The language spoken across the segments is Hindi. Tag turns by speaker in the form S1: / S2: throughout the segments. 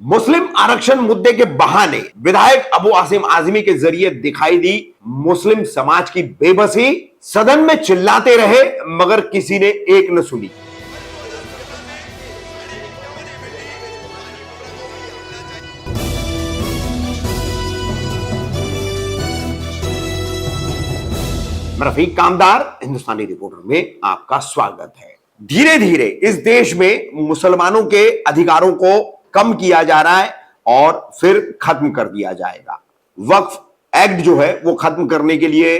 S1: मुस्लिम आरक्षण मुद्दे के बहाने विधायक अबू आसिम आजमी के जरिए दिखाई दी मुस्लिम समाज की बेबसी। सदन में चिल्लाते रहे मगर किसी ने एक न सुनी। मैं रफीक कामदार, हिंदुस्तानी रिपोर्टर में आपका स्वागत है। धीरे धीरे इस देश में मुसलमानों के अधिकारों को कम किया जा रहा है और फिर खत्म कर दिया जाएगा। वक्फ एक्ट जो है वो खत्म करने के लिए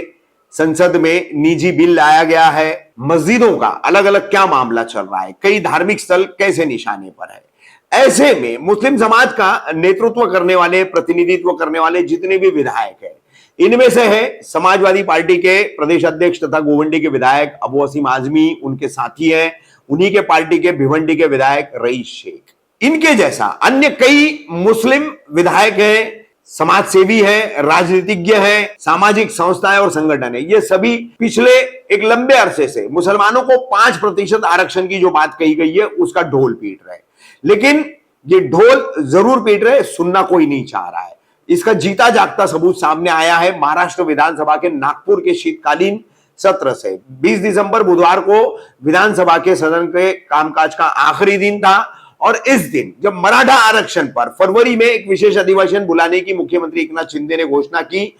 S1: संसद में निजी बिल लाया गया है। मस्जिदों का अलग अलग क्या मामला चल रहा है, कई धार्मिक स्थल कैसे निशाने पर है। ऐसे में मुस्लिम समाज का नेतृत्व करने वाले, प्रतिनिधित्व करने वाले जितने भी विधायक हैं, इनमें से है समाजवादी पार्टी के प्रदेश अध्यक्ष तथा गोवंडी के विधायक अबू आसिम आजमी, उनके साथी हैं उन्हीं के पार्टी के भिवंडी के विधायक रईस शेख। इनके जैसा अन्य कई मुस्लिम विधायक हैं, समाज सेवी हैं, राजनीतिज्ञ हैं, सामाजिक संस्थाएं और संगठन है। ये सभी पिछले एक लंबे अरसे से मुसलमानों को 5% आरक्षण की जो बात कही गई है उसका ढोल पीट रहे, लेकिन ये ढोल जरूर पीट रहे, सुनना कोई नहीं चाह रहा है। इसका जीता जागता सबूत सामने आया है महाराष्ट्र विधानसभा के नागपुर के शीतकालीन सत्र से। 20 दिसंबर बुधवार को विधानसभा के सदन के कामकाज का आखिरी दिन था और इस दिन जब मराठा आरक्षण पर फरवरी में एक विशेष अधिवेशन बुलाने की मुख्यमंत्री एकनाथ शिंदे ने घोषणा की,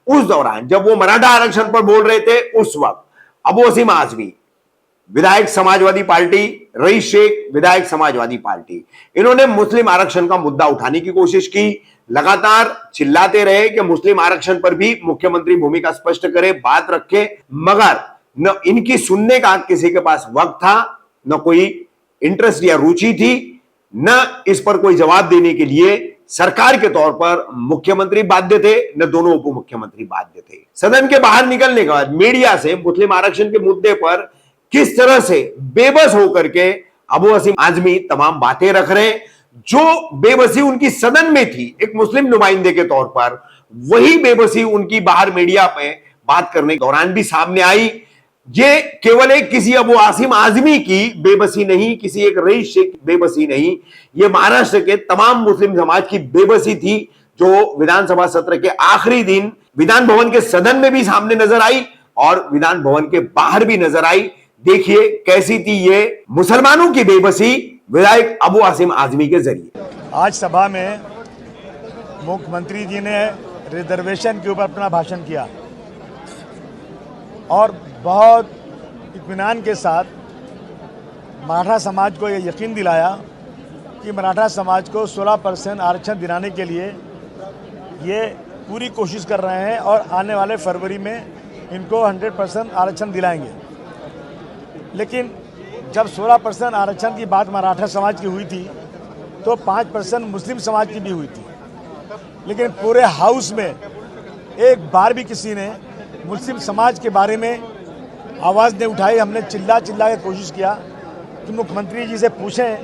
S1: उस दौरान जब वो मराठा आरक्षण पर बोल रहे थे, उस वक्त अबू आसिम आजमी विधायक समाजवादी पार्टी, रईस शेख विधायक समाजवादी पार्टी, इन्होंने मुस्लिम आरक्षण का मुद्दा उठाने की कोशिश की। लगातार चिल्लाते रहे कि मुस्लिम आरक्षण पर भी मुख्यमंत्री भूमिका स्पष्ट करे, बात रखे, मगर न इनकी सुनने का किसी के पास वक्त था, न कोई इंटरेस्ट या रुचि थी, न इस पर कोई जवाब देने के लिए सरकार के तौर पर मुख्यमंत्री बाध्य थे, न दोनों उप मुख्यमंत्री बाध्य थे। सदन के बाहर निकलने के बाद मीडिया से मुस्लिम आरक्षण के मुद्दे पर किस तरह से बेबस होकर के अबू आसिम आजमी तमाम बातें रख रहे हैं, जो बेबसी उनकी सदन में थी एक मुस्लिम नुमाइंदे के तौर पर, वही बेबसी उनकी बाहर मीडिया में बात करने के दौरान भी सामने आई। ये केवल एक किसी अबू आसिम आजमी की बेबसी नहीं, किसी एक रईस शेख की बेबसी नहीं, ये महाराष्ट्र के तमाम मुस्लिम समाज की बेबसी थी, जो विधानसभा सत्र के आखिरी दिन विधान भवन के सदन में भी सामने नजर आई और विधान भवन के बाहर भी नजर आई। देखिए कैसी थी ये मुसलमानों की बेबसी विधायक अबू आसिम आजमी के जरिए।
S2: आज सभा में मुख्यमंत्री जी ने रिजर्वेशन के ऊपर अपना भाषण किया और बहुत इत्मीनान के साथ मराठा समाज को ये यकीन दिलाया कि मराठा समाज को 16% आरक्षण दिलाने के लिए ये पूरी कोशिश कर रहे हैं और आने वाले फरवरी में इनको 100% आरक्षण दिलाएंगे। लेकिन जब 16% आरक्षण की बात मराठा समाज की हुई थी तो 5% मुस्लिम समाज की भी हुई थी, लेकिन पूरे हाउस में एक बार भी किसी ने मुस्लिम समाज के बारे में आवाज़ नहीं उठाई। हमने चिल्ला के कोशिश किया कि मुख्यमंत्री जी से पूछें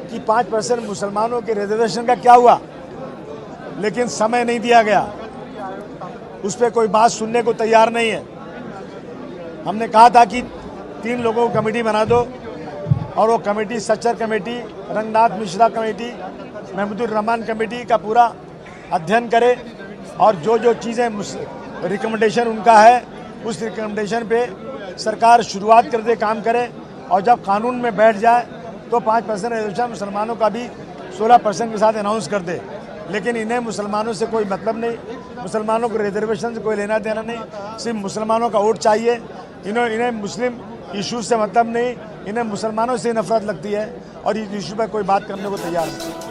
S2: कि 5% मुसलमानों के रिजर्वेशन का क्या हुआ, लेकिन समय नहीं दिया गया, उस पर कोई बात सुनने को तैयार नहीं है। हमने कहा था कि 3 लोगों को कमेटी बना दो और वो committee Sachar committee, Ranganath Mishra committee, Mahmoodur Rahman committee का पूरा अध्ययन करे और जो जो चीज़ें रिकमेंडेशन उनका है उस रिकमेंडेशन पे सरकार शुरुआत कर दे, काम करे और जब कानून में बैठ जाए तो 5% रिजर्वेशन मुसलमानों का भी 16% के साथ अनाउंस कर दे। लेकिन इन्हें मुसलमानों से कोई मतलब नहीं, मुसलमानों को रिजर्वेशन से कोई लेना देना नहीं, सिर्फ मुसलमानों का वोट चाहिए। इन्हें मुस्लिम इशू से मतलब नहीं, इन्हें मुसलमानों से नफरत लगती है और इस इशू पर कोई बात करने को तैयार नहीं।